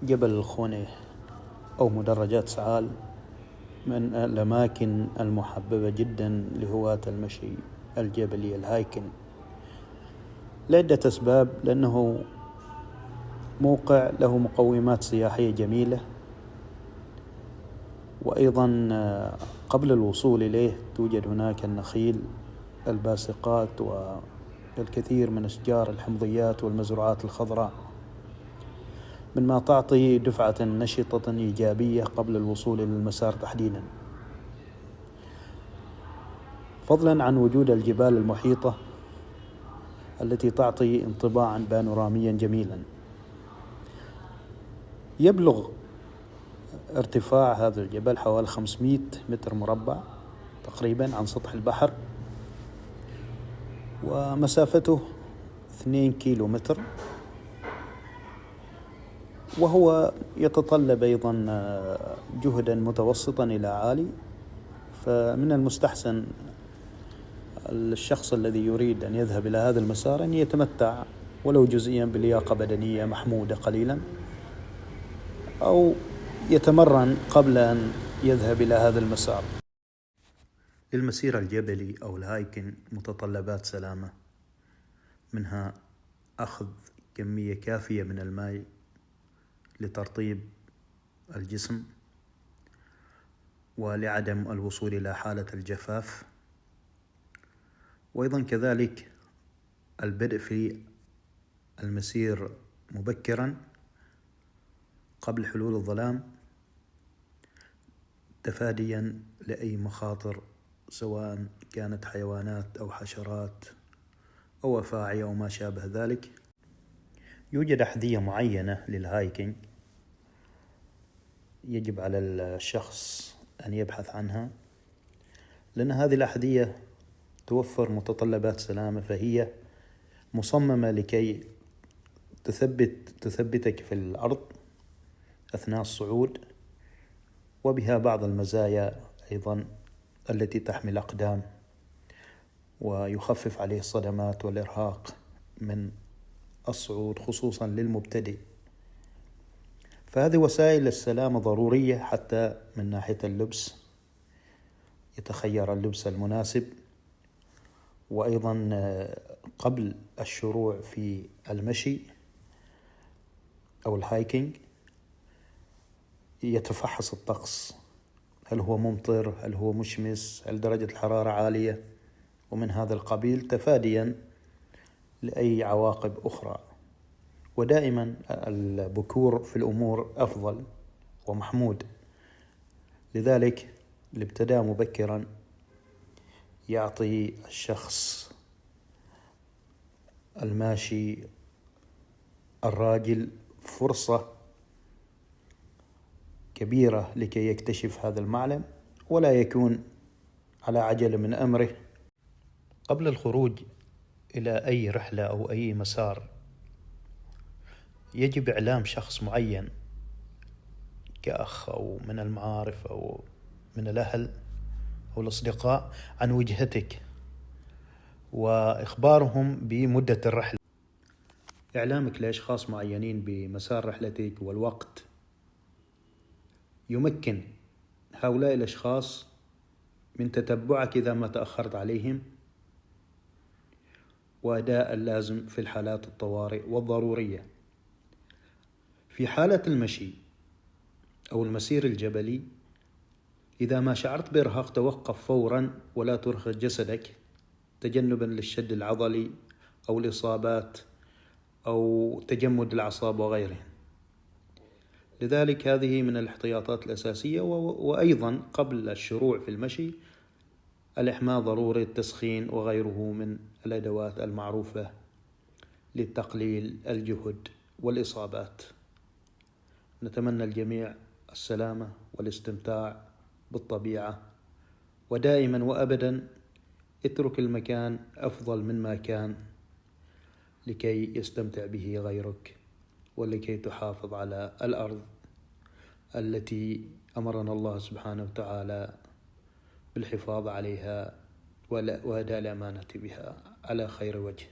جبل الخونة أو مدرجات سعال من الأماكن المحببة جدا لهواة المشي الجبلي الهايكن لعدة أسباب، لأنه موقع له مقومات سياحية جميلة، وأيضا قبل الوصول إليه توجد هناك النخيل الباسقات والكثير من أشجار الحمضيات والمزروعات الخضراء، مما تعطي دفعة نشطة إيجابية قبل الوصول إلى المسار تحديدا، فضلا عن وجود الجبال المحيطة التي تعطي انطباعا بانوراميا جميلا. يبلغ ارتفاع هذا الجبل حوالي 500 متر مربع تقريبا عن سطح البحر، ومسافته 2 كيلو متر، وهو يتطلب أيضا جهدا متوسطا إلى عالي. فمن المستحسن الشخص الذي يريد أن يذهب إلى هذا المسار أن يتمتع ولو جزئيا بلياقة بدنية محمودة قليلا، أو يتمرن قبل أن يذهب إلى هذا المسار. للمسير الجبلي أو الهايكن متطلبات سلامة، منها أخذ كمية كافية من الماء لترطيب الجسم ولعدم الوصول إلى حالة الجفاف، وأيضا كذلك البدء في المسير مبكرا قبل حلول الظلام، تفاديا لأي مخاطر سواء كانت حيوانات أو حشرات أو أفاعي أو ما شابه ذلك. يوجد أحذية معينة للهايكينج يجب على الشخص أن يبحث عنها، لأن هذه الأحذية توفر متطلبات سلامة، فهي مصممة لكي تثبتك في الأرض أثناء الصعود، وبها بعض المزايا أيضا التي تحمي الأقدام ويخفف عليه الصدمات والإرهاق من الصعود خصوصا للمبتدئ. فهذه وسائل السلامة ضرورية حتى من ناحية اللبس، يتخير اللبس المناسب، وأيضا قبل الشروع في المشي أو الهايكينج يتفحص الطقس، هل هو ممطر، هل هو مشمس، هل درجة الحرارة عالية، ومن هذا القبيل تفاديا لأي عواقب أخرى. ودائما البكور في الأمور أفضل ومحمود، لذلك الابتداء مبكرا يعطي الشخص الماشي الراجل فرصة كبيرة لكي يكتشف هذا المعلم، ولا يكون على عجلة من أمره. قبل الخروج إلى أي رحلة أو أي مسار يجب إعلام شخص معين كأخ أو من المعارف أو من الأهل أو الأصدقاء عن وجهتك، وإخبارهم بمدة الرحلة. إعلامك لأشخاص معينين بمسار رحلتك والوقت يمكن هؤلاء الأشخاص من تتبعك إذا ما تأخرت عليهم، وأداء اللازم في الحالات الطوارئ والضرورية. في حالة المشي أو المسير الجبلي إذا ما شعرت بإرهاق توقف فورا ولا ترهق جسدك تجنبا للشد العضلي أو الإصابات أو تجمد الأعصاب وغيره. لذلك هذه من الاحتياطات الأساسية. وأيضا قبل الشروع في المشي الإحماء ضروري، التسخين وغيره من الأدوات المعروفة لتقليل الجهد والإصابات. نتمنى الجميع السلامة والاستمتاع بالطبيعة، ودائما وأبدا اترك المكان أفضل مما كان لكي يستمتع به غيرك، ولكي تحافظ على الأرض التي أمرنا الله سبحانه وتعالى بالحفاظ عليها وأداء الأمانة بها على خير وجه.